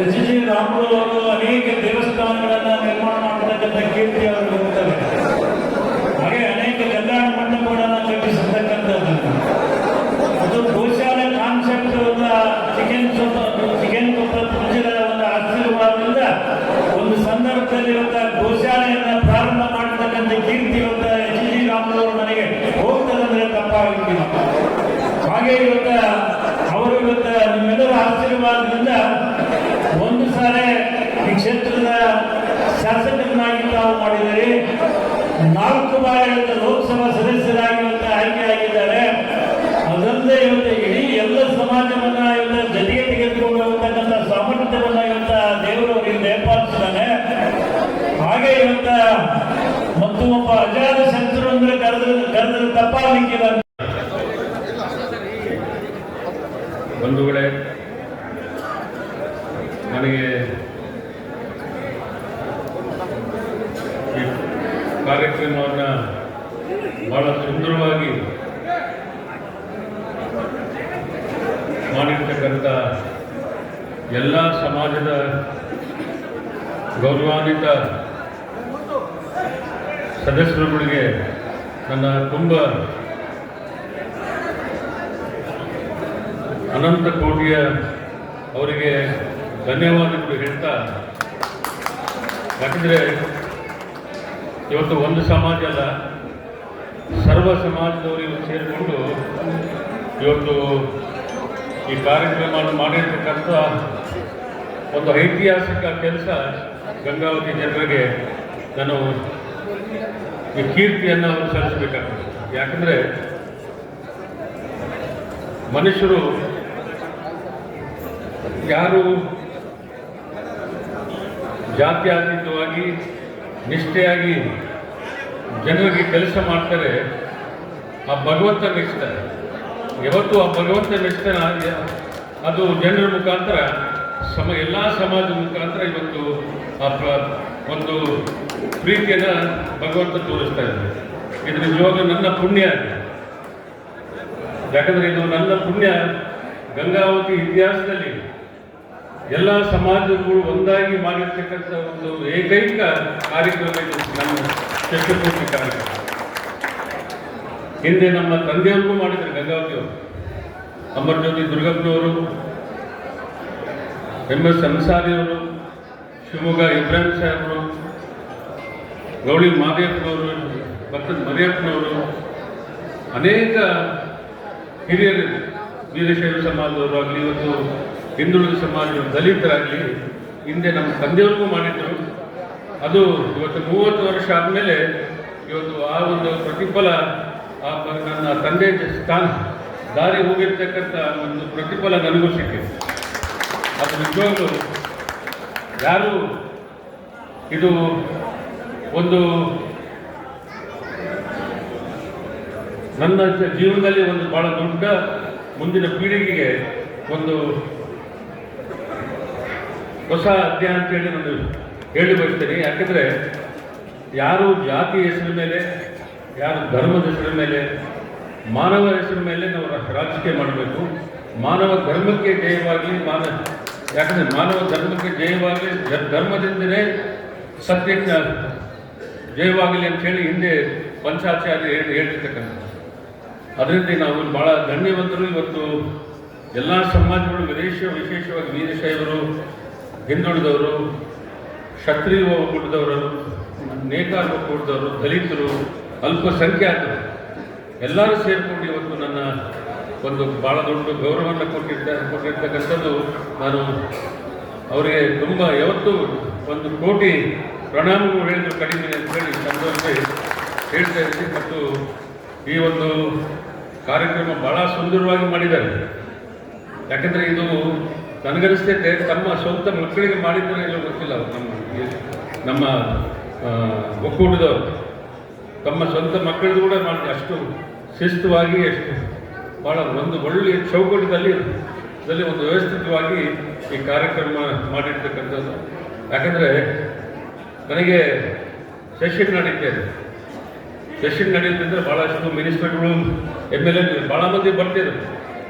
ಎಚ್ ಜಿ ರಾಮನವ್ರು ಅವರು ಅನೇಕ ದೇವಸ್ಥಾನಗಳನ್ನ ನಿರ್ಮಾಣ ಮಾಡತಕ್ಕಂಥ ಕೀರ್ತಿ ಅವರು ಹೋಗ್ತಾರೆ. ಹಾಗೆ ಅನೇಕ ಕಲ್ಯಾಣ ಮಂಟಪಗಳನ್ನು ಕಟ್ಟಿಸಿರ್ತಕ್ಕಂಥದ್ದು. ಅದು ಗೋಶಾಲೆ ಕಾನ್ಸೆಪ್ಟ್ ಚಿಕನ್ ತುಪ್ಪ ಪೂಜೆಗಳ ಒಂದು ಆಶೀರ್ವಾದದಿಂದ ಒಂದು ಸಂದರ್ಭದಲ್ಲಿ ಇವತ್ತ ಗೋಶಾಲೆಯನ್ನ ಪ್ರಾರಂಭ ಮಾಡತಕ್ಕಂಥ ಕೀರ್ತಿ ಇವತ್ತ ಎಚ್ ಜಿ ರಾಮನವರು ನನಗೆ ಹೋಗ್ತದಂದ್ರೆ ತಪ್ಪಾಗಲಿಕ್ಕಿಲ್ಲ. ಹಾಗೆ ಇವತ್ತ ಅವರು ಇವತ್ತ ನಿಮ್ಮೆಲ್ಲರ ಆಶೀರ್ವಾದದಿಂದ ಒಂದು ಸಾರಿ ಈ ಕ್ಷೇತ್ರದ ಶಾಸಕರನ್ನಾಗಿ ತಾವು ಮಾಡಿದರೆ 4 ಬಾರಿ ಲೋಕಸಭಾ ಸದಸ್ಯರಾಗಿ ಇವತ್ತು ಆಯ್ಕೆಯಾಗಿದ್ದಾರೆ. ಅದಲ್ಲದೆ ಇವತ್ತು ಇಡೀ ಎಲ್ಲ ಸಮಾಜವನ್ನ ಇವತ್ತು ಜೊತೆಗೆ ತೆಗೆದುಕೊಂಡು ಹೋಗ್ತಕ್ಕಂಥ ಸಾಮರ್ಥ್ಯವನ್ನ ಇವತ್ತ ದೇವರು ಅವರಿಗೆ ದಯಪಾಲಿಸಿದ್ದಾನೆ. ಹಾಗೆ ಇವತ್ತ ಮತ್ತು ಒಬ್ಬ ಅಜಾದ ಶತ್ರು ಅಂದ್ರೆ ಕರೆದ್ರೆ ತಪ್ಪಾಗಲಿಕ್ಕಿಲ್ಲ. ಬಂಧುಗಳೇ, ನನಗೆ ಈ ಕಾರ್ಯಕ್ರಮವನ್ನು ಬಹಳ ಸುಂದರವಾಗಿ ಮಾಡಿರ್ತಕ್ಕಂಥ ಎಲ್ಲ ಸಮಾಜದ ಗೌರವಾನ್ವಿತ ಸದಸ್ಯರುಗಳಿಗೆ ನನ್ನ ತುಂಬ ಅನಂತ ಕೋಟಿಯ ಅವರಿಗೆ ಧನ್ಯವಾದಗಳು ಹೇಳ್ತಾ, ಯಾಕಂದರೆ ಇವತ್ತು ಒಂದು ಸಮಾಜ ಅಲ್ಲ, ಸರ್ವ ಸಮಾಜದವರು ಇವತ್ತು ಸೇರಿಕೊಂಡು ಇವತ್ತು ಈ ಕಾರ್ಯಕ್ರಮವನ್ನು ಮಾಡಿರ್ತಕ್ಕಂಥ ಒಂದು ಐತಿಹಾಸಿಕ ಕೆಲಸ ಗಂಗಾವತಿ ಜನರಿಗೆ ನಾನು ಈ ಕೀರ್ತಿಯನ್ನು ಅವರು ಸಲ್ಲಿಸಬೇಕಾಗ್ತದೆ. ಯಾಕಂದರೆ ಮನುಷ್ಯರು ಯಾರು ಜಾತ್ಯತೀತವಾಗಿ ನಿಷ್ಠೆಯಾಗಿ ಜನರಿಗೆ ಕೆಲಸ ಮಾಡ್ತಾರೆ, ಆ ಭಗವಂತ ಮೆಚ್ತಾರೆ. ಯಾವತ್ತು ಆ ಭಗವಂತ ಮೆಚ್ತಾನ ಅದು ಜನರ ಮುಖಾಂತರ ಎಲ್ಲ ಸಮಾಜದ ಮುಖಾಂತರ ಇವತ್ತು ಆ ಒಂದು ಪ್ರೀತಿಯನ್ನು ಭಗವಂತ ತೋರಿಸ್ತಾ ಇದ್ದಾರೆ. ಇದು ನಿಜವಾಗ್ಲೂ ನನ್ನ ಪುಣ್ಯ. ಯಾಕಂದರೆ ಇದು ನನ್ನ ಪುಣ್ಯ. ಗಂಗಾವತಿ ಇತಿಹಾಸದಲ್ಲಿ ಎಲ್ಲ ಸಮಾಜಗಳು ಒಂದಾಗಿ ಮಾಡಿರ್ತಕ್ಕಂಥ ಒಂದು ಏಕೈಕ ಕಾರ್ಯಕ್ರಮ ಇದು ನಮ್ಮ ಷಷ್ಠಪೂರ್ತಿ ಕಾರ್ಯಕ್ರಮ. ಹಿಂದೆ ನಮ್ಮ ತಂದೆಯವ್ರಿಗೂ ಮಾಡಿದ್ರು ಗಂಗಾವತಿಯವರು. ಅಮರಜ್ಯೋತಿ ದುರ್ಗಪ್ಪನವರು, MS ಅನ್ಸಾರಿಯವರು, ಶಿವಮೊಗ್ಗ ಇಬ್ರಾಹಿಂ ಸಾಹೇಬರು, ಗೌಳಿ ಮಾದೇವನವರು, ಭಕ್ತದ ಮರಿಯಪ್ಪನವರು, ಅನೇಕ ಹಿರಿಯರು ವೀರಶೈವ ಸಮಾಜದವರು ಆಗಲಿ, ಇವತ್ತು ಹಿಂದುಳಿದ ಸಮಾಜ ದಲಿತರಾಗಲಿ ಹಿಂದೆ ನಮ್ಮ ತಂದೆಯವ್ರಿಗೂ ಮಾಡಿದ್ರು. ಅದು ಇವತ್ತು 30 ವರ್ಷ ಆದಮೇಲೆ ಇವತ್ತು ಆ ಒಂದು ಪ್ರತಿಫಲ, ನನ್ನ ತಂದೆ ಸ್ಥಾನ ದಾರಿ ಹೋಗಿರ್ತಕ್ಕಂಥ ಒಂದು ಪ್ರತಿಫಲ ನನಗೂ ಸಿಕ್ಕಿದೆ. ಅದು ನಿಜವಾಗ್ಲೂ ಯಾರು ಇದು ಒಂದು ನನ್ನ ಜೀವನದಲ್ಲಿ ಒಂದು ಬಹಳ ದೊಡ್ಡ ಮುಂದಿನ ಪೀಳಿಗೆಗೆ ಒಂದು ಹೊಸ ಅಧ್ಯಾಯ ಅಂತೇಳಿ ನಾನು ಹೇಳಿ ಬಯಸ್ತೇನೆ. ಯಾಕೆಂದರೆ ಯಾರು ಜಾತಿ ಹೆಸರ ಮೇಲೆ, ಯಾರು ಧರ್ಮದ ಹೆಸರ ಮೇಲೆ, ಮಾನವ ಹೆಸರ ಮೇಲೆ ನಾವು ರಾಜಕೀಯ ಮಾಡಬೇಕು. ಮಾನವ ಧರ್ಮಕ್ಕೆ ಜಯವಾಗಲಿ, ಯಾಕಂದರೆ ಮಾನವ ಧರ್ಮಕ್ಕೆ ಜಯವಾಗಲಿ, ಧರ್ಮದಿಂದಲೇ ಸತ್ಯಕ್ಕೆ ಜಯವಾಗಲಿ ಅಂಥೇಳಿ ಹಿಂದೆ ಪಂಚಾಚಾರ್ಯ ಹೇಳಿರ್ತಕ್ಕಂಥ. ಅದರಿಂದ ನಾವು ಭಾಳ ಧನ್ಯವಂತರು. ಇವತ್ತು ಎಲ್ಲ ಸಮಾಜಗಳು ವಿಶೇಷವಾಗಿ ವೀರಶೈವರು, ಹಿಂದುಳಿದವರು, ಕ್ಷತ್ರಿಯ ಒಕ್ಕೂಟದವರು, ನೇಕಾರ ಒಕ್ಕೂಟದವರು, ದಲಿತರು, ಅಲ್ಪಸಂಖ್ಯಾತರು ಎಲ್ಲರೂ ಸೇರಿಕೊಂಡು ಇವತ್ತು ನನ್ನ ಒಂದು ಭಾಳ ದೊಡ್ಡ ಗೌರವವನ್ನು ಕೊಟ್ಟಿರ್ತಕ್ಕಂಥದ್ದು. ನಾನು ಅವರಿಗೆ ತುಂಬ ಯಾವತ್ತೂ 1 ಕೋಟಿ ಪ್ರಣಾಮಗಳು ಹೇಳಿದ್ರು ಕಡಿಮೆ ಅಂತೇಳಿ ಸಂದರ್ಭದಲ್ಲಿ ಹೇಳ್ತಾ ಇದ್ದೀನಿ. ಮತ್ತು ಈ ಒಂದು ಕಾರ್ಯಕ್ರಮ ಭಾಳ ಸುಂದರವಾಗಿ ಮಾಡಿದ್ದಾರೆ. ಯಾಕಂದರೆ ಇದು ನನಗನಿಸ್ತೈತೆ ತಮ್ಮ ಸ್ವಂತ ಮಕ್ಕಳಿಗೆ ಮಾಡಿದ್ದಾರೆ ಇಲ್ಲ ಗೊತ್ತಿಲ್ಲ. ನಮ್ಮ ಒಕ್ಕೂಟದವರು ತಮ್ಮ ಸ್ವಂತ ಮಕ್ಕಳಿಗೂ ಕೂಡ ಮಾಡಿ ಅಷ್ಟು ಶಿಸ್ತುವಾಗಿ, ಅಷ್ಟು ಭಾಳ ಒಂದು ಒಳ್ಳೆಯ ಚೌಕಟ್ಟದಲ್ಲಿ ಒಂದು ವ್ಯವಸ್ಥಿತವಾಗಿ ಈ ಕಾರ್ಯಕ್ರಮ ಮಾಡಿರ್ತಕ್ಕಂಥದ್ದು. ಯಾಕಂದರೆ ನನಗೆ ಸೆಷನ್ ನಡೀತಿದೆ. ಸೆಷನ್ ನಡೆಯುತ್ತಿದ್ದರೆ ಭಾಳಷ್ಟು ಮಿನಿಸ್ಟರ್ಗಳು, MLA ಭಾಳ ಮಂದಿ ಬರ್ತಿದ್ರು.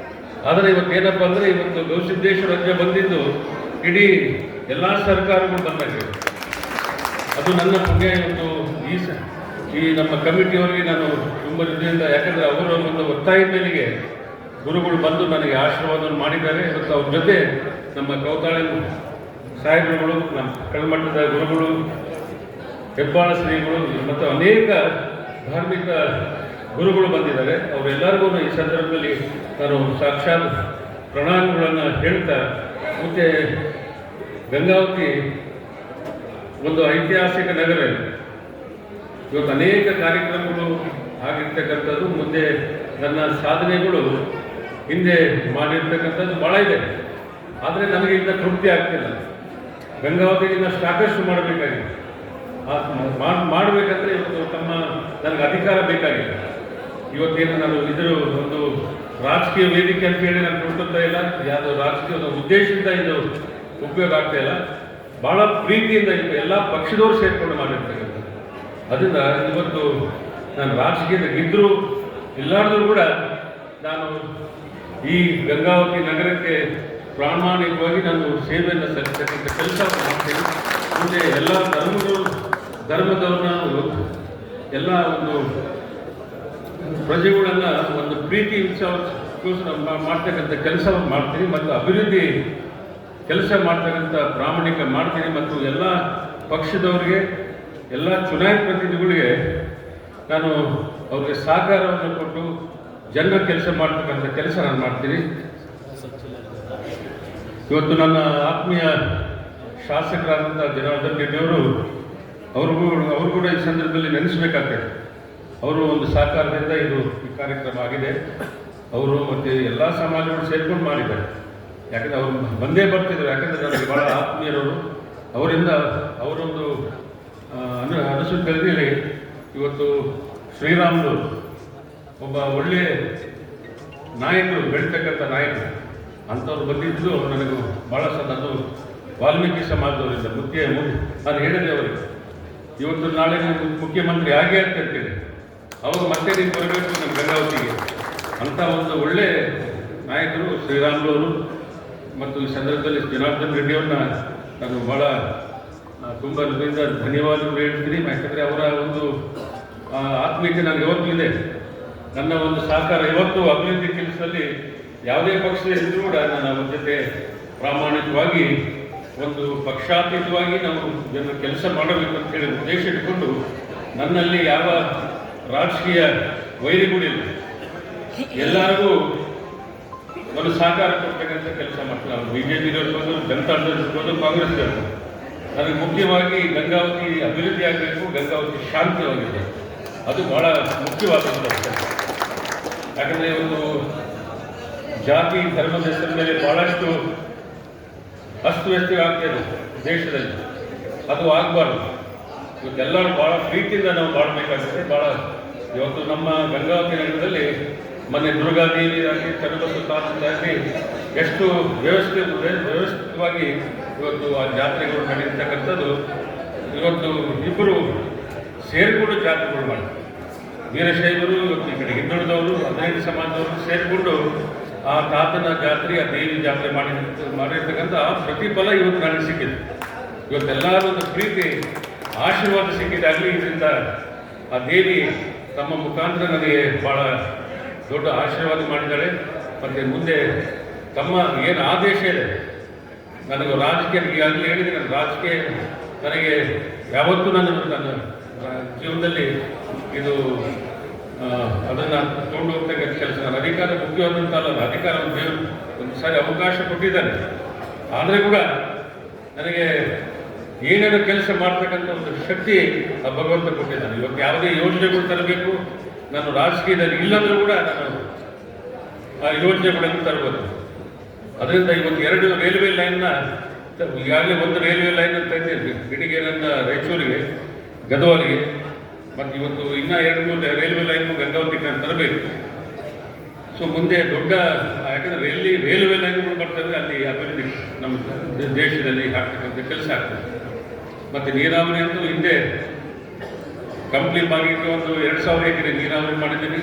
ಆದರೆ ಇವತ್ತೇನಪ್ಪ ಅಂದರೆ ಇವತ್ತು ಗವಿಸಿದ್ದೇಶ್ವರ ರಾಜ್ಯ ಬಂದಿದ್ದು ಇಡೀ ಎಲ್ಲ ಸರ್ಕಾರಗಳು ಬಂದಾಗೆ. ಅದು ನನ್ನ ಪುಣ್ಯ. ಇವತ್ತು ಈ ನಮ್ಮ ಕಮಿಟಿಯವರಿಗೆ ನಾನು ತುಂಬ ಹೃದಯದಿಂದ, ಯಾಕಂದರೆ ಅವರ ಒಂದು ಒತ್ತಾಯದ ಮೇಲೆಗೆ ಗುರುಗಳು ಬಂದು ನನಗೆ ಆಶೀರ್ವಾದವನ್ನು ಮಾಡಿದ್ದಾರೆ. ಇವತ್ತು ಅವ್ರ ಜೊತೆ ನಮ್ಮ ಕೌತಾಳಿ ಸಾಹೇಬರುಗಳು, ನಮ್ಮ ಕೆಳಮಟ್ಟದ ಗುರುಗಳು, ಹೆಬ್ಬಾಳ ಶ್ರೀಗಳು ಮತ್ತು ಅನೇಕ ಧಾರ್ಮಿಕ ಗುರುಗಳು ಬಂದಿದ್ದಾರೆ. ಅವರೆಲ್ಲರಿಗೂ ಈ ಸಂದರ್ಭದಲ್ಲಿ ನಾನು ಸಾಕ್ಷಾತ್ ಪ್ರಣಾಮಗಳನ್ನು ಹೇಳ್ತಾ, ಮತ್ತು ಗಂಗಾವತಿ ಒಂದು ಐತಿಹಾಸಿಕ ನಗರ. ಇವತ್ತು ಅನೇಕ ಕಾರ್ಯಕ್ರಮಗಳು ಆಗಿರ್ತಕ್ಕಂಥದ್ದು, ಮುಂದೆ ನನ್ನ ಸಾಧನೆಗಳು ಹಿಂದೆ ಮಾಡಿರ್ತಕ್ಕಂಥದ್ದು ಭಾಳ ಇದೆ. ಆದರೆ ನನಗೆ ಇನ್ನು ತೃಪ್ತಿ ಆಗ್ತಿಲ್ಲ. ಗಂಗಾವತಿಯಿಂದ ಸಾಕಷ್ಟು ಮಾಡಬೇಕಾಗಿದೆ. ಮಾಡಬೇಕಂದ್ರೆ ಇವತ್ತು ನನಗೆ ಅಧಿಕಾರ ಬೇಕಾಗಿಲ್ಲ. ಇವತ್ತೇನು ನಾನು ಇದರ ಒಂದು ರಾಜಕೀಯ ವೇದಿಕೆ ಅಂತೇಳಿ ನಾನು ಕೊಡ್ತಾ ಇಲ್ಲ. ಯಾವುದೋ ರಾಜಕೀಯದ ಉದ್ದೇಶದಿಂದ ಇದು ಉಪಯೋಗ ಆಗ್ತಾ ಇಲ್ಲ. ಭಾಳ ಪ್ರೀತಿಯಿಂದ ಎಲ್ಲ ಪಕ್ಷದವರು ಸೇರಿಕೊಂಡು ಮಾಡಿರ್ತಕ್ಕಂಥದ್ದು. ಅದರಿಂದ ಇವತ್ತು ನಾನು ರಾಜಕೀಯದಾಗ ಇದ್ದರೂ ಇಲ್ಲಾರ್ದರೂ ಕೂಡ ನಾನು ಈ ಗಂಗಾವತಿ ನಗರಕ್ಕೆ ಪ್ರಾಮಾಣಿಕವಾಗಿ ನಾನು ಸೇವೆಯನ್ನು ಸಲ್ಲಿಸ್ತಕ್ಕಂಥ ಕೆಲಸವನ್ನು ಮಾಡ್ತೀನಿ. ಮುಂದೆ ಎಲ್ಲ ಧರ್ಮದವ್ರನ್ನ ಎಲ್ಲ ಒಂದು ಪ್ರಜೆಗಳನ್ನು ಒಂದು ಪ್ರೀತಿ ಉತ್ಸವಕ್ಕೋಸ್ಕರ ಮಾಡ್ತಕ್ಕಂಥ ಕೆಲಸವನ್ನು ಮಾಡ್ತೀನಿ. ಮತ್ತು ಅಭಿವೃದ್ಧಿ ಕೆಲಸ ಮಾಡ್ತಕ್ಕಂಥ ಪ್ರಾಮಾಣಿಕ ಮಾಡ್ತೀನಿ. ಮತ್ತು ಎಲ್ಲ ಪಕ್ಷದವರಿಗೆ, ಎಲ್ಲ ಚುನಾಯಿತ ಪ್ರತಿನಿಧಿಗಳಿಗೆ ನಾನು ಅವ್ರಿಗೆ ಸಹಕಾರವನ್ನು ಕೊಟ್ಟು ಜನ ಕೆಲಸ ಮಾಡ್ತಕ್ಕಂಥ ಕೆಲಸ ನಾನು ಮಾಡ್ತೀನಿ. ಇವತ್ತು ನನ್ನ ಆತ್ಮೀಯ ಶಾಸಕರಾದಂಥ ಜನಾರ್ದನ್ ರೆಡ್ಡಿಯವರು, ಅವರು ಕೂಡ ಈ ಸಂದರ್ಭದಲ್ಲಿ ನೆನೆಸಬೇಕಾಗ್ತದೆ. ಅವರು ಒಂದು ಸಹಕಾರದಿಂದ ಈ ಕಾರ್ಯಕ್ರಮ ಆಗಿದೆ. ಅವರು ಮತ್ತು ಎಲ್ಲ ಸಮಾಜಗಳು ಸೇರ್ಕೊಂಡು ಮಾಡಿದ್ದಾರೆ. ಯಾಕಂದರೆ ಅವರು ಬಂದೇ ಬರ್ತಿದ್ರು. ಯಾಕಂದರೆ ನನಗೆ ಭಾಳ ಆತ್ಮೀಯರವರು. ಅವರಿಂದ ಅವರೊಂದು ಅನುಸರಿಸಿ ಇವತ್ತು ಶ್ರೀರಾಮುಲು ಒಬ್ಬ ಒಳ್ಳೆಯ ನಾಯಕರು, ಬೆಳೀತಕ್ಕಂಥ ನಾಯಕರು ಅಂಥವ್ರು ಬಂದಿದ್ದು ನನಗೂ ಭಾಳ ಅದು ವಾಲ್ಮೀಕಿ ಸಮಾಜದವರಿಂದ ನಾನು ಹೇಳಿದೆ ಅವರಿಗೆ, ಇವತ್ತು ನಾಳೆ ನೀವು ಮುಖ್ಯಮಂತ್ರಿ ಆಗೇ ಆಗ್ತಿರ್ತೀನಿ, ಅವರು ಮತ್ತೆ ನೀವು ಬರಬೇಕು ನಮ್ಮ ಗಂಗಾವತಿಗೆ ಅಂಥ ಒಂದು ಒಳ್ಳೆಯ ನಾಯಕರು ಶ್ರೀರಾಮುಲು ಅವರು. ಮತ್ತು ಈ ಸಂದರ್ಭದಲ್ಲಿ ಜನಾರ್ದನ್ ರೆಡ್ಡಿಯವ್ರನ್ನ ನಾನು ಭಾಳ ತುಂಬ ಹೃದಯದಿಂದ ಧನ್ಯವಾದಗಳು ಹೇಳ್ತೀನಿ. ಯಾಕಂದರೆ ಅವರ ಒಂದು ಆತ್ಮೀಯತೆ ನನಗೆ ಯಾವತ್ತೂ ಇದೆ. ನನ್ನ ಒಂದು ಸಹಕಾರ ಯಾವತ್ತೂ ಅಭಿವೃದ್ಧಿ ಕೆಲಸದಲ್ಲಿ ಯಾವುದೇ ಪಕ್ಷದಲ್ಲಿದ್ದರೂ ಕೂಡ ನಾನು ಅವ್ರ ಜೊತೆ ಪ್ರಾಮಾಣಿಕವಾಗಿ ಒಂದು ಪಕ್ಷಾತೀತವಾಗಿ ನಾವು ಇದನ್ನು ಕೆಲಸ ಮಾಡಬೇಕು ಅಂತೇಳಿ ಉದ್ದೇಶ ಇಟ್ಕೊಂಡು, ನನ್ನಲ್ಲಿ ಯಾವ ರಾಜಕೀಯ ವೈರಿಗಳಿಲ್ಲ. ಎಲ್ಲರಿಗೂ ಒಂದು ಸಹಕಾರ ಕೊಡ್ತಕ್ಕಂಥ ಕೆಲಸ ಮಾಡ್ತಾರೆ. ನಾವು BJP ಇರ್ಬೋದು, ಜನತಾದಳ ಇರ್ಬೋದು, ಕಾಂಗ್ರೆಸ್ ಇರ್ಬೋದು. ನನಗೆ ಮುಖ್ಯವಾಗಿ ಗಂಗಾವತಿ ಅಭಿವೃದ್ಧಿ ಆಗಬೇಕು, ಗಂಗಾವತಿ ಶಾಂತಿಯಾಗಿದೆ, ಅದು ಬಹಳ ಮುಖ್ಯವಾದಂಥ ವಿಷಯ. ಯಾಕಂದರೆ ಒಂದು ಜಾತಿ ಧರ್ಮದ ಹೆಸರ ಮೇಲೆ ಭಾಳಷ್ಟು ಅಸ್ತವ್ಯಸ್ತ ಆಗ್ತಿದೆ ದೇಶದಲ್ಲಿ, ಅದು ಆಗಬಾರ್ದು. ಇವತ್ತೆಲ್ಲರೂ ಭಾಳ ಪ್ರೀತಿಯಿಂದ ನಾವು ಬಾಳಬೇಕಾಗುತ್ತೆ. ಭಾಳ ಇವತ್ತು ನಮ್ಮ ಗಂಗಾವತಿ ನಗರದಲ್ಲಿ ಮೊನ್ನೆ ದುರ್ಗಾದೇವಿ ಆಗಲಿ, ಚನ್ನಬಸವ ತಾಲೂಕಾಗಲಿ ಎಷ್ಟು ವ್ಯವಸ್ಥಿತವಾಗಿ ಇವತ್ತು ಆ ಜಾತ್ರೆಗಳು ನಡೆಯತಕ್ಕಂಥದ್ದು. ಇವತ್ತು ಇಬ್ಬರು ಸೇರಿಕೊಂಡು ಜಾತ್ರೆಗಳು ಮಾಡ್ತಾರೆ. ವೀರಶೈವರು ಇವತ್ತು ಈ ಕಡೆ ಹಿಂದುಳಿದವರು 15 ಸಮಾಜದವರು ಸೇರಿಕೊಂಡು ಆ ತಾತನ ಜಾತ್ರೆ, ಆ ದೇವಿ ಜಾತ್ರೆ ಮಾಡಿರ್ತಕ್ಕಂಥ ಪ್ರತಿಫಲ ಇವತ್ತು ನನಗೆ ಸಿಕ್ಕಿದೆ. ಇವತ್ತೆಲ್ಲರೂ ಒಂದು ಪ್ರೀತಿ ಆಶೀರ್ವಾದ ಸಿಕ್ಕಿದಾಗಲಿ, ಇದರಿಂದ ಆ ದೇವಿ ತಮ್ಮ ಮುಖಾಂತರ ನನಗೆ ಭಾಳ ದೊಡ್ಡ ಆಶೀರ್ವಾದ ಮಾಡಿದ್ದಾಳೆ. ಮತ್ತು ಮುಂದೆ ತಮ್ಮ ಏನು ಆದೇಶ ಇದೆ, ನನಗೆ ರಾಜಕೀಯ ಈಗಾಗಲೇ ಹೇಳಿದೆ, ನನ್ನ ರಾಜಕೀಯ ನನಗೆ ಯಾವತ್ತೂ ನನ್ನ ಜೀವನದಲ್ಲಿ ಇದು ಅದನ್ನು ತಗೊಂಡು ಹೋಗ್ತಕ್ಕಂಥ ಕೆಲಸ. ನನ್ನ ಅಧಿಕಾರ ಮುಖ್ಯವಾದಂತಲ್ಲ, ಅಧಿಕಾರ ದೇವರು ಒಂದು ಸಾರಿ ಅವಕಾಶ ಕೊಟ್ಟಿದ್ದಾನೆ. ಆದರೆ ಕೂಡ ನನಗೆ ಏನೇನು ಕೆಲಸ ಮಾಡ್ತಕ್ಕಂಥ ಒಂದು ಶಕ್ತಿ ಆ ಭಗವಂತ ಕೊಟ್ಟಿದ್ದಾನೆ. ಇವತ್ತು ಯಾವುದೇ ಯೋಜನೆಗಳು ತರಬೇಕು, ನಾನು ರಾಜಕೀಯದಲ್ಲಿ ಇಲ್ಲಂದ್ರೂ ಕೂಡ ನಾನು ಆ ಯೋಜನೆಗಳನ್ನು ತರಬಹುದು. ಅದರಿಂದ ಇವತ್ತು 2 ರೈಲ್ವೆ ಲೈನ್ನ, ಈಗಾಗಲೇ ಒಂದು ರೈಲ್ವೆ ಲೈನ್ ತಂದಿದ್ವಿ, ಗಿಡಿಗೇರನ್ನ ರಾಯಚೂರಿಗೆ, ಗದವಾಲಿಗೆ, ಮತ್ತು ಇವತ್ತು ಇನ್ನೂ 2-3 ರೈಲ್ವೆ ಲೈನ್ ಗಂಗಾವತಿಗೆ ನಾನು ತರಬೇಕು. ಸೊ ಮುಂದೆ ದೊಡ್ಡ, ಯಾಕಂದರೆ ರೈಲ್ವೆ ಲೈನ್ಗಳು ಬರ್ತವೆ, ಅಲ್ಲಿ ಅಭಿವೃದ್ಧಿ ನಮ್ಮ ದೇಶದಲ್ಲಿ ಆಗ್ತಕ್ಕಂಥ ಕೆಲಸ ಆಗ್ತದೆ. ಮತ್ತು ನೀರಾವರಿ ಅಂತೂ ಹಿಂದೆ ಕಂಪ್ಲೀಟ್ ಆಗಿದ್ದು ಒಂದು 2000 ಎಕರೆ ನೀರಾವರಿ ಮಾಡಿದ್ದೀನಿ.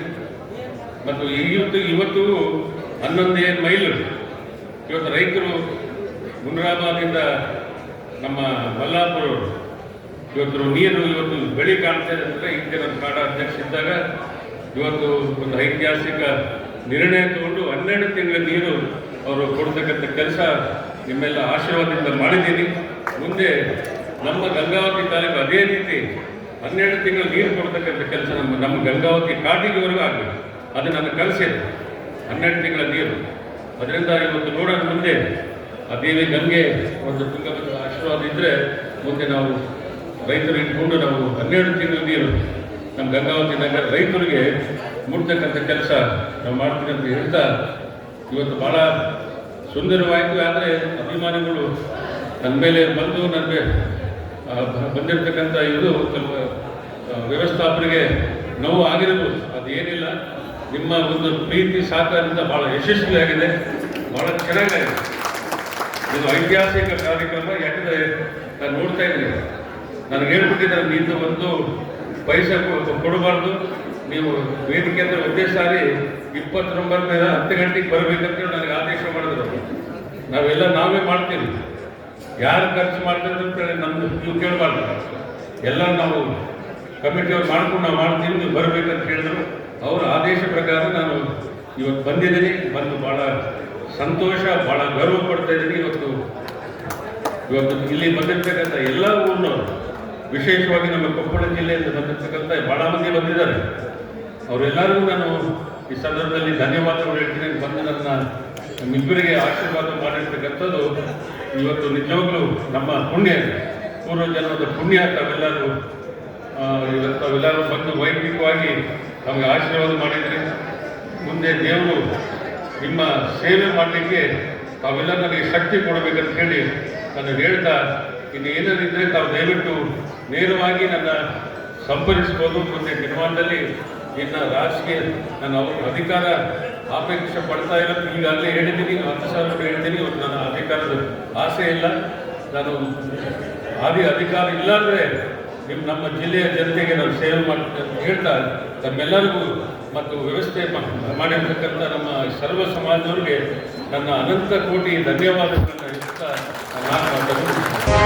ಮತ್ತು ಇವತ್ತು 11 ಮೈಲು ಇವತ್ತು ರೈತರು ಮುನಿರಾಬಾದಿಂದ ನಮ್ಮ ಮಲ್ಲಾಪುರ ಇವತ್ತು ನೀರು ಇವತ್ತು ಬೆಳೆ ಕಾಣ್ತಾ ಇದೆ ಅಂದರೆ, ಹಿಂದೆ ನನ್ನ ಕಾಡ ಅಧ್ಯಕ್ಷ ಇದ್ದಾಗ ಇವತ್ತು ಒಂದು ಐತಿಹಾಸಿಕ ನಿರ್ಣಯ ತಗೊಂಡು 12 ತಿಂಗಳ ನೀರು ಅವರು ಕೊಡ್ತಕ್ಕಂಥ ಕೆಲಸ ನಿಮ್ಮೆಲ್ಲ ಆಶೀರ್ವಾದದಿಂದ ಮಾಡಿದ್ದೀನಿ. ಮುಂದೆ ನಮ್ಮ ಗಂಗಾವತಿ ತಾಲೂಕು ಅದೇ ರೀತಿ 12 ತಿಂಗಳು ನೀರು ಕೊಡ್ತಕ್ಕಂಥ ಕೆಲಸ ನಮ್ಮ ಗಂಗಾವತಿ ಕಾಟಿಗೆವರೆಗೂ ಆಗಬೇಕು. ಅದು ನನ್ನ ಕನಸಿದೆ, 12 ತಿಂಗಳ ನೀರು. ಅದರಿಂದ ಇವತ್ತು ನೋಡೋಣ, ಮುಂದೆ ಆ ದೇವಿ ಗಂಗೆ ಒಂದು ತುಂಗಭದ್ರಾ ಆಶೀರ್ವಾದ ಇದ್ದರೆ ಮುಂದೆ ನಾವು ರೈತರು ಇಟ್ಕೊಂಡು ನಾವು 12 ತಿಂಗಳ ನೀರು ನಮ್ಮ ಗಂಗಾವತಿ ನಗರ ರೈತರಿಗೆ ಮುಟ್ತಕ್ಕಂಥ ಕೆಲಸ ನಾವು ಮಾಡ್ತೀವಿ ಅಂತ ಹೇಳ್ತಾ, ಇವತ್ತು ಭಾಳ ಸುಂದರವಾಯಿತು. ಆದರೆ ಅಭಿಮಾನಿಗಳು ನನ್ನ ಮೇಲೆ ಬಂದು ನನಗೆ ಬಂದಿರತಕ್ಕಂಥ ಇದು ಸ್ವಲ್ಪ ವ್ಯವಸ್ಥಾಪನೆಗೆ ನೋವು ಆಗಿರ್ಬೋದು, ಅದೇನಿಲ್ಲ. ನಿಮ್ಮ ಒಂದು ಪ್ರೀತಿ ಸಹಕಾರದಿಂದ ಭಾಳ ಯಶಸ್ವಿಯಾಗಿದೆ, ಭಾಳ ಚೆನ್ನಾಗಿದೆ. ಇದು ಐತಿಹಾಸಿಕ ಕಾರ್ಯಕ್ರಮ. ಯಾಕಂದರೆ ನಾನು ನೋಡ್ತಾ ಇದ್ದೀನಿ, ನನಗೆ ಹೇಳ್ಬಿಟ್ಟಿದ್ದಾರೆ, ನೀನು ಒಂದು ಪೈಸೆ ಕೊಡಬಾರ್ದು, ನೀವು ವೇದಿಕೆ ಅಂದರೆ ಒಂದೇ ಸಾರಿ 29 10 ಗಂಟೆಗೆ ಬರಬೇಕಂತೇಳಿ ನನಗೆ ಆದೇಶ ಮಾಡಿದ್ರು. ನಾವೇ ಮಾಡ್ತೀವಿ, ಯಾರು ಖರ್ಚು ಮಾಡ್ತಾರೆ ಅಂತೇಳಿ ನಮ್ಮದು ನೀವು ಕೇಳಬಾರ್ದು. ಎಲ್ಲ ನಾವು ಕಮಿಟಿಯವ್ರು ಮಾಡ್ಕೊಂಡು ನಾವು ಮಾಡ್ತೀವಿ, ನೀವು ಬರಬೇಕಂತ ಹೇಳಿದ್ರು. ಅವರ ಆದೇಶ ಪ್ರಕಾರ ನಾನು ಇವತ್ತು ಬಂದಿದ್ದೀನಿ. ಬಂದು ಭಾಳ ಸಂತೋಷ, ಭಾಳ ಗರ್ವ ಪಡ್ತಾ ಇದ್ದೀನಿ. ಇವತ್ತು ಇಲ್ಲಿ ಬಂದಿರ್ತಕ್ಕಂಥ ಎಲ್ಲ ಊರಿನವರು, ವಿಶೇಷವಾಗಿ ನಮ್ಮ ಕೊಪ್ಪಳ ಜಿಲ್ಲೆಯಿಂದ ಬಂದಿರ್ತಕ್ಕಂಥ ಭಾಳ ಮಂದಿ ಬಂದಿದ್ದಾರೆ. ಅವರೆಲ್ಲರಿಗೂ ನಾನು ಈ ಸಂದರ್ಭದಲ್ಲಿ ಧನ್ಯವಾದಗಳು ಹೇಳ್ತೀನಿ. ಬಂದು ನಮ್ಮಿಬ್ಬರಿಗೆ ಆಶೀರ್ವಾದ ಮಾಡಿರ್ತಕ್ಕಂಥದ್ದು ಇವತ್ತು ನಿಜವಾಗ್ಲೂ ನಮ್ಮ ಪುಣ್ಯ, ಪೂರ್ವಜನ್ಮದ ಪುಣ್ಯ. ತಾವೆಲ್ಲರೂ ತಾವೆಲ್ಲರೂ ಬಂದು ವೈಯಕ್ತಿಕವಾಗಿ ನಮಗೆ ಆಶೀರ್ವಾದ ಮಾಡಿದರೆ ಮುಂದೆ ದೇವರು ನಿಮ್ಮ ಸೇವೆ ಮಾಡಲಿಕ್ಕೆ ತಾವೆಲ್ಲ ನನಗೆ ಶಕ್ತಿ ಕೊಡಬೇಕಂತ ಹೇಳಿ ನಾನು ಹೇಳ್ತಾ, ಇನ್ನು ಏನೇನಿದ್ರೆ ತಾವು ದಯವಿಟ್ಟು ನೇರವಾಗಿ ನನ್ನ ಸಂಪರ್ಕಿಸ್ಬೋದು. ಮುಂದೆ ದಿನಮಾನದಲ್ಲಿ ಇನ್ನು ರಾಜಕೀಯ ನಾನು ಅವ್ರ ಅಧಿಕಾರ ಅಪೇಕ್ಷೆ ಪಡ್ತಾ ಇರೋದು ಈಗಾಗಲೇ ಹೇಳಿದ್ದೀನಿ, 10,000 ಹೇಳಿದ್ದೀನಿ. ಇವತ್ತು ನನ್ನ ಅಧಿಕಾರದ ಆಸೆ ಇಲ್ಲ. ನಾನು ಅಧಿಕಾರ ಇಲ್ಲಾಂದರೆ ನಮ್ಮ ಜಿಲ್ಲೆಯ ಜನತೆಗೆ ನಾನು ಸೇವೆ ಮಾಡ್ತೀನಿ ಅಂತ ಹೇಳ್ತಾ, ತಮ್ಮೆಲ್ಲರಿಗೂ ಮತ್ತು ವ್ಯವಸ್ಥೆ ಮಾಡಿರ್ತಕ್ಕಂಥ ನಮ್ಮ ಸರ್ವ ಸಮಾಜದವರಿಗೆ ನನ್ನ ಅನಂತ ಕೋಟಿ ಧನ್ಯವಾದಗಳನ್ನು ಹೇಳ್ತಾ ನಾನು ಮಾತಾಡ್ತೀನಿ.